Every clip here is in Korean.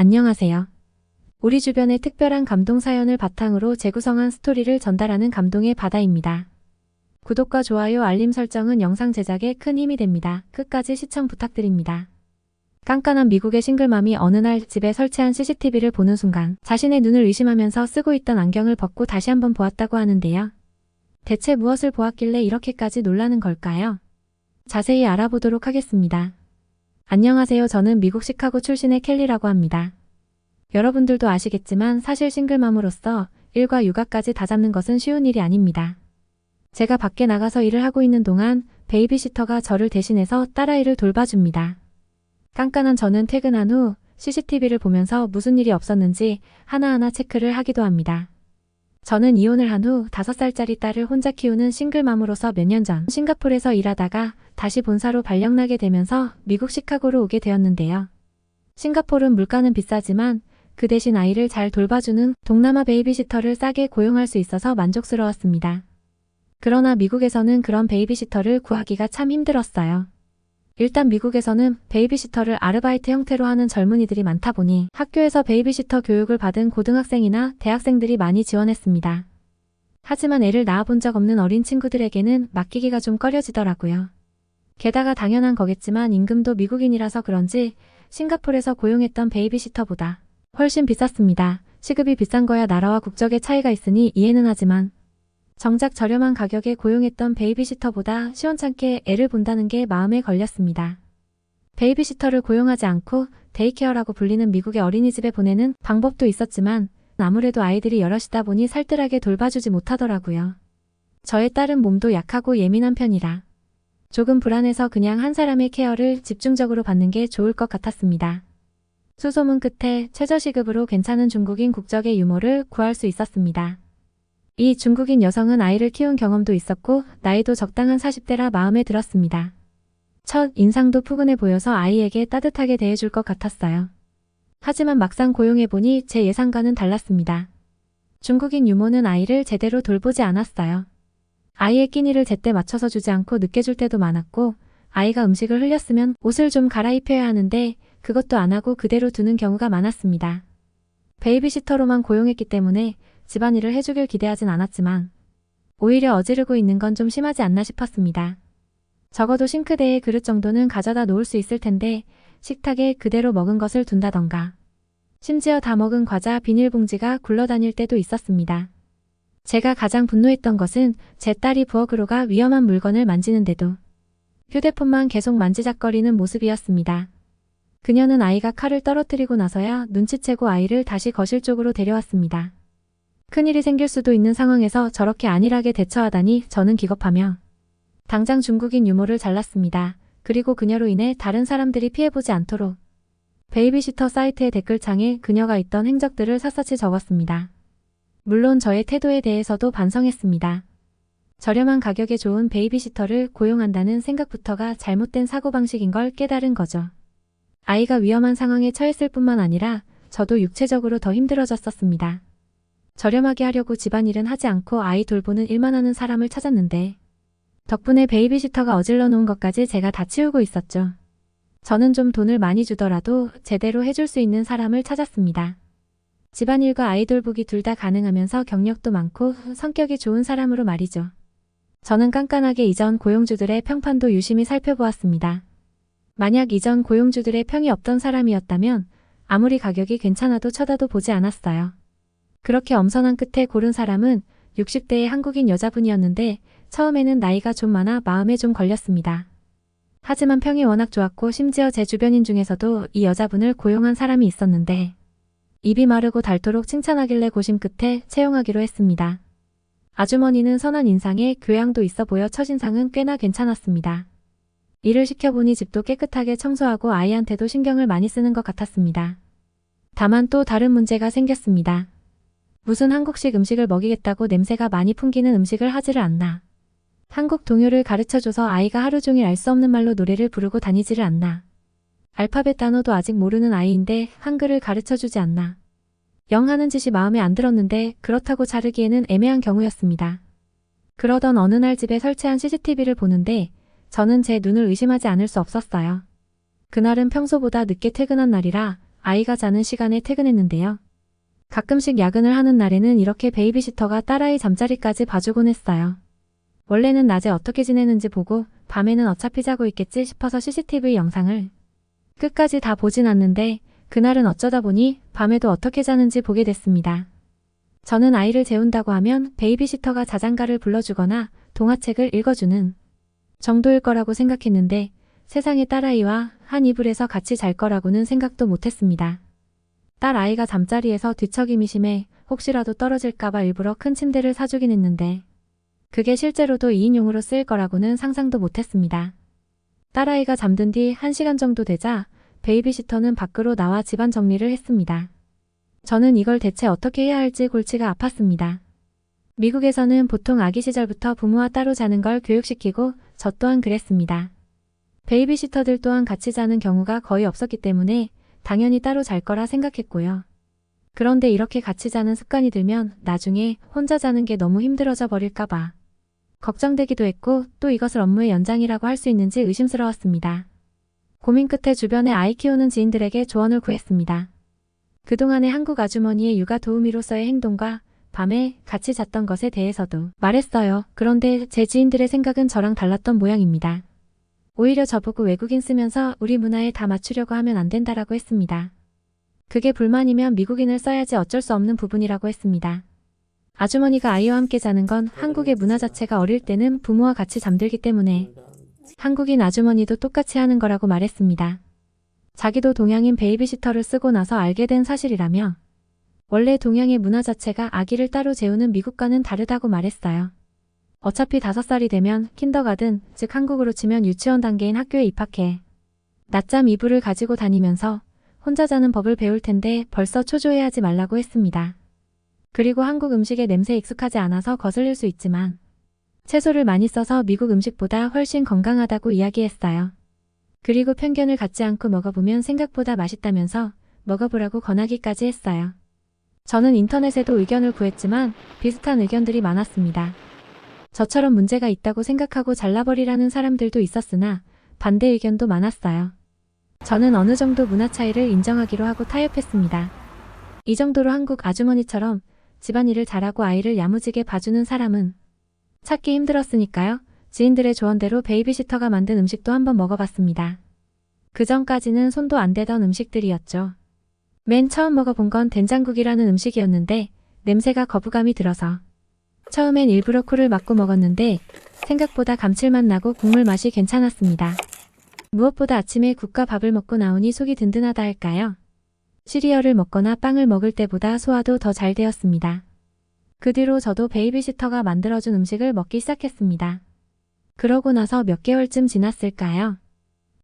안녕하세요. 우리 주변의 특별한 감동 사연을 바탕으로 재구성한 스토리를 전달하는 감동의 바다입니다. 구독과 좋아요, 알림 설정은 영상 제작에 큰 힘이 됩니다. 끝까지 시청 부탁드립니다. 깐깐한 미국의 싱글맘이 어느 날 집에 설치한 CCTV를 보는 순간 자신의 눈을 의심하면서 쓰고 있던 안경을 벗고 다시 한번 보았다고 하는데요. 대체 무엇을 보았길래 이렇게까지 놀라는 걸까요? 자세히 알아보도록 하겠습니다. 안녕하세요. 저는 미국 시카고 출신의 켈리라고 합니다. 여러분들도 아시겠지만 사실 싱글맘으로서 일과 육아까지 다 잡는 것은 쉬운 일이 아닙니다. 제가 밖에 나가서 일을 하고 있는 동안 베이비시터가 저를 대신해서 딸아이를 돌봐줍니다. 깐깐한 저는 퇴근한 후 CCTV를 보면서 무슨 일이 없었는지 하나하나 체크를 하기도 합니다. 저는 이혼을 한 후 5살짜리 딸을 혼자 키우는 싱글맘으로서 몇 년 전 싱가포르에서 일하다가 다시 본사로 발령나게 되면서 미국 시카고로 오게 되었는데요. 싱가포르는 물가는 비싸지만 그 대신 아이를 잘 돌봐주는 동남아 베이비시터를 싸게 고용할 수 있어서 만족스러웠습니다. 그러나 미국에서는 그런 베이비시터를 구하기가 참 힘들었어요. 일단 미국에서는 베이비시터를 아르바이트 형태로 하는 젊은이들이 많다 보니 학교에서 베이비시터 교육을 받은 고등학생이나 대학생들이 많이 지원했습니다. 하지만 애를 낳아본 적 없는 어린 친구들에게는 맡기기가 좀 꺼려지더라고요. 게다가 당연한 거겠지만 임금도 미국인이라서 그런지 싱가포르에서 고용했던 베이비시터보다 훨씬 비쌌습니다. 시급이 비싼 거야 나라와 국적의 차이가 있으니 이해는 하지만 정작 저렴한 가격에 고용했던 베이비시터보다 시원찮게 애를 본다는 게 마음에 걸렸습니다. 베이비시터를 고용하지 않고 데이케어라고 불리는 미국의 어린이집에 보내는 방법도 있었지만 아무래도 아이들이 여럿이다 보니 살뜰하게 돌봐주지 못하더라고요. 저의 딸은 몸도 약하고 예민한 편이라 조금 불안해서 그냥 한 사람의 케어를 집중적으로 받는 게 좋을 것 같았습니다. 수소문 끝에 최저시급으로 괜찮은 중국인 국적의 유모를 구할 수 있었습니다. 이 중국인 여성은 아이를 키운 경험도 있었고 나이도 적당한 40대라 마음에 들었습니다. 첫 인상도 푸근해 보여서 아이에게 따뜻하게 대해줄 것 같았어요. 하지만 막상 고용해보니 제 예상과는 달랐습니다. 중국인 유모는 아이를 제대로 돌보지 않았어요. 아이의 끼니를 제때 맞춰서 주지 않고 늦게 줄 때도 많았고 아이가 음식을 흘렸으면 옷을 좀 갈아입혀야 하는데 그것도 안 하고 그대로 두는 경우가 많았습니다. 베이비시터로만 고용했기 때문에 집안일을 해주길 기대하진 않았지만 오히려 어지르고 있는 건 좀 심하지 않나 싶었습니다. 적어도 싱크대에 그릇 정도는 가져다 놓을 수 있을 텐데 식탁에 그대로 먹은 것을 둔다던가 심지어 다 먹은 과자 비닐봉지가 굴러다닐 때도 있었습니다. 제가 가장 분노했던 것은 제 딸이 부엌으로 위험한 물건을 만지는데도 휴대폰만 계속 만지작거리는 모습이었습니다. 그녀는 아이가 칼을 떨어뜨리고 나서야 눈치채고 아이를 다시 거실 쪽으로 데려왔습니다. 큰일이 생길 수도 있는 상황에서 저렇게 안일하게 대처하다니 저는 기겁하며 당장 중국인 유모를 잘랐습니다. 그리고 그녀로 인해 다른 사람들이 피해보지 않도록 베이비시터 사이트의 댓글창에 그녀가 있던 행적들을 샅샅이 적었습니다. 물론 저의 태도에 대해서도 반성했습니다. 저렴한 가격에 좋은 베이비시터를 고용한다는 생각부터가 잘못된 사고방식인 걸 깨달은 거죠. 아이가 위험한 상황에 처했을 뿐만 아니라 저도 육체적으로 더 힘들어졌었습니다. 저렴하게 하려고 집안일은 하지 않고 아이 돌보는 일만 하는 사람을 찾았는데 덕분에 베이비시터가 어질러 놓은 것까지 제가 다 치우고 있었죠. 저는 좀 돈을 많이 주더라도 제대로 해줄 수 있는 사람을 찾았습니다. 집안일과 아이 돌보기 둘 다 가능하면서 경력도 많고 성격이 좋은 사람으로 말이죠. 저는 깐깐하게 이전 고용주들의 평판도 유심히 살펴보았습니다. 만약 이전 고용주들의 평이 없던 사람이었다면 아무리 가격이 괜찮아도 쳐다도 보지 않았어요. 그렇게 엄선한 끝에 고른 사람은 60대의 한국인 여자분이었는데 처음에는 나이가 좀 많아 마음에 좀 걸렸습니다. 하지만 평이 워낙 좋았고 심지어 제 주변인 중에서도 이 여자분을 고용한 사람이 있었는데 입이 마르고 닳도록 칭찬하길래 고심 끝에 채용하기로 했습니다. 아주머니는 선한 인상에 교양도 있어 보여 첫인상은 꽤나 괜찮았습니다. 일을 시켜보니 집도 깨끗하게 청소하고 아이한테도 신경을 많이 쓰는 것 같았습니다. 다만 또 다른 문제가 생겼습니다. 무슨 한국식 음식을 먹이겠다고 냄새가 많이 풍기는 음식을 하지를 않나. 한국 동요를 가르쳐줘서 아이가 하루 종일 알 수 없는 말로 노래를 부르고 다니지를 않나. 알파벳 단어도 아직 모르는 아이인데 한글을 가르쳐주지 않나. 영 하는 짓이 마음에 안 들었는데 그렇다고 자르기에는 애매한 경우였습니다. 그러던 어느 날 집에 설치한 CCTV를 보는데 저는 제 눈을 의심하지 않을 수 없었어요. 그날은 평소보다 늦게 퇴근한 날이라 아이가 자는 시간에 퇴근했는데요. 가끔씩 야근을 하는 날에는 이렇게 베이비시터가 딸아이 잠자리까지 봐주곤 했어요. 원래는 낮에 어떻게 지내는지 보고 밤에는 어차피 자고 있겠지 싶어서 CCTV 영상을 끝까지 다 보진 않는데 그날은 어쩌다 보니 밤에도 어떻게 자는지 보게 됐습니다. 저는 아이를 재운다고 하면 베이비시터가 자장가를 불러주거나 동화책을 읽어주는 정도일 거라고 생각했는데 세상에 딸아이와 한 이불에서 같이 잘 거라고는 생각도 못했습니다. 딸 아이가 잠자리에서 뒤척임이 심해 혹시라도 떨어질까봐 일부러 큰 침대를 사주긴 했는데 그게 실제로도 2인용으로 쓰일 거라고는 상상도 못했습니다. 딸아이가 잠든 뒤 1시간 정도 되자 베이비시터는 밖으로 나와 집안 정리를 했습니다. 저는 이걸 대체 어떻게 해야 할지 골치가 아팠습니다. 미국에서는 보통 아기 시절부터 부모와 따로 자는 걸 교육시키고 저 또한 그랬습니다. 베이비시터들 또한 같이 자는 경우가 거의 없었기 때문에 당연히 따로 잘 거라 생각했고요. 그런데 이렇게 같이 자는 습관이 들면 나중에 혼자 자는 게 너무 힘들어져 버릴까봐 걱정되기도 했고 또 이것을 업무의 연장이라고 할 수 있는지 의심스러웠습니다. 고민 끝에 주변에 아이 키우는 지인들에게 조언을 구했습니다. 그동안의 한국 아주머니의 육아 도우미로서의 행동과 밤에 같이 잤던 것에 대해서도 말했어요. 그런데 제 지인들의 생각은 저랑 달랐던 모양입니다. 오히려 저보고 외국인 쓰면서 우리 문화에 다 맞추려고 하면 안 된다라고 했습니다. 그게 불만이면 미국인을 써야지 어쩔 수 없는 부분이라고 했습니다. 아주머니가 아이와 함께 자는 건 한국의 문화 자체가 어릴 때는 부모와 같이 잠들기 때문에 한국인 아주머니도 똑같이 하는 거라고 말했습니다. 자기도 동양인 베이비시터를 쓰고 나서 알게 된 사실이라며 원래 동양의 문화 자체가 아기를 따로 재우는 미국과는 다르다고 말했어요. 어차피 5살이 되면 킨더가든, 즉 한국으로 치면 유치원 단계인 학교에 입학해 낮잠 이불을 가지고 다니면서 혼자 자는 법을 배울 텐데 벌써 초조해하지 말라고 했습니다. 그리고 한국 음식의 냄새에 익숙하지 않아서 거슬릴 수 있지만 채소를 많이 써서 미국 음식보다 훨씬 건강하다고 이야기했어요. 그리고 편견을 갖지 않고 먹어보면 생각보다 맛있다면서 먹어보라고 권하기까지 했어요. 저는 인터넷에도 의견을 구했지만 비슷한 의견들이 많았습니다. 저처럼 문제가 있다고 생각하고 잘라버리라는 사람들도 있었으나 반대 의견도 많았어요. 저는 어느 정도 문화 차이를 인정하기로 하고 타협했습니다. 이 정도로 한국 아주머니처럼 집안일을 잘하고 아이를 야무지게 봐주는 사람은 찾기 힘들었으니까요. 지인들의 조언대로 베이비시터가 만든 음식도 한번 먹어봤습니다. 그 전까지는 손도 안 대던 음식들이었죠. 맨 처음 먹어본 건 된장국이라는 음식이었는데 냄새가 거부감이 들어서 처음엔 일부러 코를 막고 먹었는데 생각보다 감칠맛 나고 국물 맛이 괜찮았습니다. 무엇보다 아침에 국과 밥을 먹고 나오니 속이 든든하다 할까요? 시리얼을 먹거나 빵을 먹을 때보다 소화도 더 잘 되었습니다. 그 뒤로 저도 베이비시터가 만들어준 음식을 먹기 시작했습니다. 그러고 나서 몇 개월쯤 지났을까요?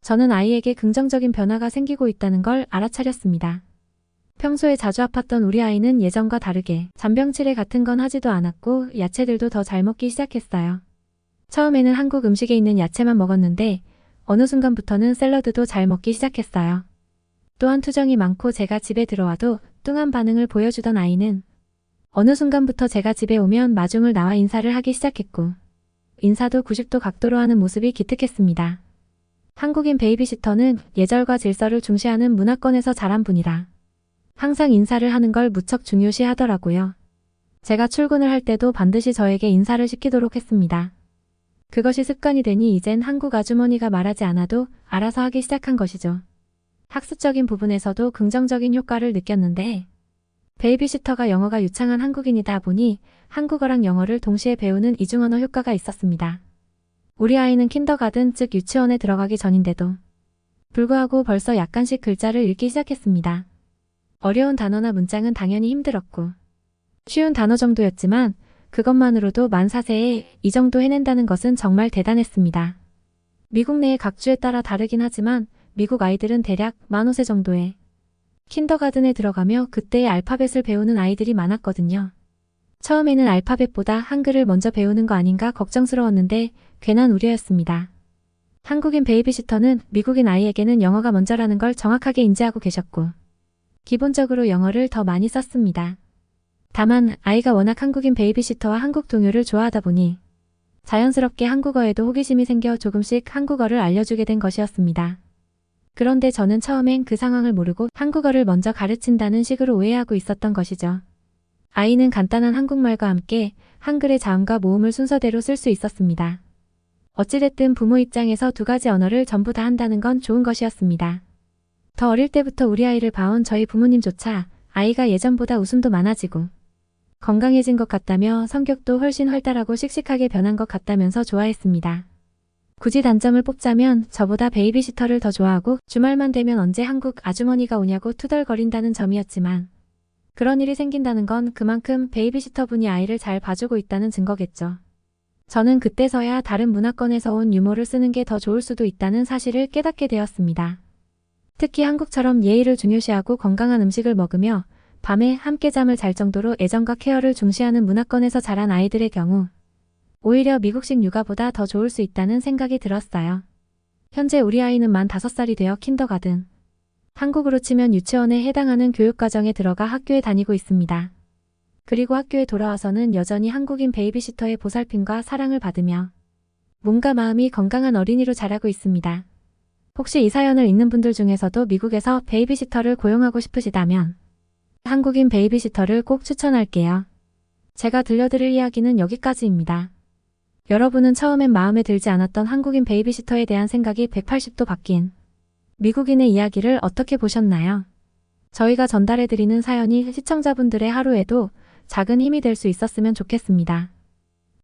저는 아이에게 긍정적인 변화가 생기고 있다는 걸 알아차렸습니다. 평소에 자주 아팠던 우리 아이는 예전과 다르게 잔병치레 같은 건 하지도 않았고 야채들도 더 잘 먹기 시작했어요. 처음에는 한국 음식에 있는 야채만 먹었는데 어느 순간부터는 샐러드도 잘 먹기 시작했어요. 또한 투정이 많고 제가 집에 들어와도 뚱한 반응을 보여주던 아이는 어느 순간부터 제가 집에 오면 마중을 나와 인사를 하기 시작했고 인사도 90도 각도로 하는 모습이 기특했습니다. 한국인 베이비시터는 예절과 질서를 중시하는 문화권에서 자란 분이라 항상 인사를 하는 걸 무척 중요시 하더라고요. 제가 출근을 할 때도 반드시 저에게 인사를 시키도록 했습니다. 그것이 습관이 되니 이젠 한국 아주머니가 말하지 않아도 알아서 하기 시작한 것이죠. 학습적인 부분에서도 긍정적인 효과를 느꼈는데 베이비시터가 영어가 유창한 한국인이다 보니 한국어랑 영어를 동시에 배우는 이중언어 효과가 있었습니다. 우리 아이는 킨더가든 즉 유치원에 들어가기 전인데도 불구하고 벌써 약간씩 글자를 읽기 시작했습니다. 어려운 단어나 문장은 당연히 힘들었고 쉬운 단어 정도였지만 그것만으로도 만 4세에 이 정도 해낸다는 것은 정말 대단했습니다. 미국 내의 각 주에 따라 다르긴 하지만 미국 아이들은 대략 만 5세 정도에 킨더가든에 들어가며 그때의 알파벳을 배우는 아이들이 많았거든요. 처음에는 알파벳보다 한글을 먼저 배우는 거 아닌가 걱정스러웠는데 괜한 우려였습니다. 한국인 베이비시터는 미국인 아이에게는 영어가 먼저라는 걸 정확하게 인지하고 계셨고 기본적으로 영어를 더 많이 썼습니다. 다만 아이가 워낙 한국인 베이비시터와 한국 동요를 좋아하다 보니 자연스럽게 한국어에도 호기심이 생겨 조금씩 한국어를 알려주게 된 것이었습니다. 그런데 저는 처음엔 그 상황을 모르고 한국어를 먼저 가르친다는 식으로 오해하고 있었던 것이죠. 아이는 간단한 한국말과 함께 한글의 자음과 모음을 순서대로 쓸 수 있었습니다. 어찌됐든 부모 입장에서 두 가지 언어를 전부 다 한다는 건 좋은 것이었습니다. 더 어릴 때부터 우리 아이를 봐온 저희 부모님조차 아이가 예전보다 웃음도 많아지고 건강해진 것 같다며 성격도 훨씬 활달하고 씩씩하게 변한 것 같다면서 좋아했습니다. 굳이 단점을 뽑자면 저보다 베이비시터를 더 좋아하고 주말만 되면 언제 한국 아주머니가 오냐고 투덜거린다는 점이었지만 그런 일이 생긴다는 건 그만큼 베이비시터분이 아이를 잘 봐주고 있다는 증거겠죠. 저는 그때서야 다른 문화권에서 온 유머를 쓰는 게 더 좋을 수도 있다는 사실을 깨닫게 되었습니다. 특히 한국처럼 예의를 중요시하고 건강한 음식을 먹으며 밤에 함께 잠을 잘 정도로 애정과 케어를 중시하는 문화권에서 자란 아이들의 경우 오히려 미국식 육아보다 더 좋을 수 있다는 생각이 들었어요. 현재 우리 아이는 만 5살이 되어 킨더가든, 한국으로 치면 유치원에 해당하는 교육과정에 들어가 학교에 다니고 있습니다. 그리고 학교에 돌아와서는 여전히 한국인 베이비시터의 보살핌과 사랑을 받으며 몸과 마음이 건강한 어린이로 자라고 있습니다. 혹시 이 사연을 읽는 분들 중에서도 미국에서 베이비시터를 고용하고 싶으시다면 한국인 베이비시터를 꼭 추천할게요. 제가 들려드릴 이야기는 여기까지입니다. 여러분은 처음엔 마음에 들지 않았던 한국인 베이비시터에 대한 생각이 180도 바뀐 미국인의 이야기를 어떻게 보셨나요? 저희가 전달해드리는 사연이 시청자분들의 하루에도 작은 힘이 될 수 있었으면 좋겠습니다.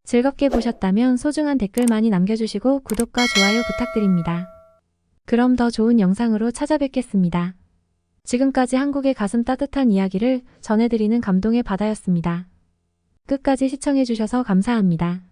즐겁게 보셨다면 소중한 댓글 많이 남겨주시고 구독과 좋아요 부탁드립니다. 그럼 더 좋은 영상으로 찾아뵙겠습니다. 지금까지 한국의 가슴 따뜻한 이야기를 전해드리는 감동의 바다였습니다. 끝까지 시청해주셔서 감사합니다.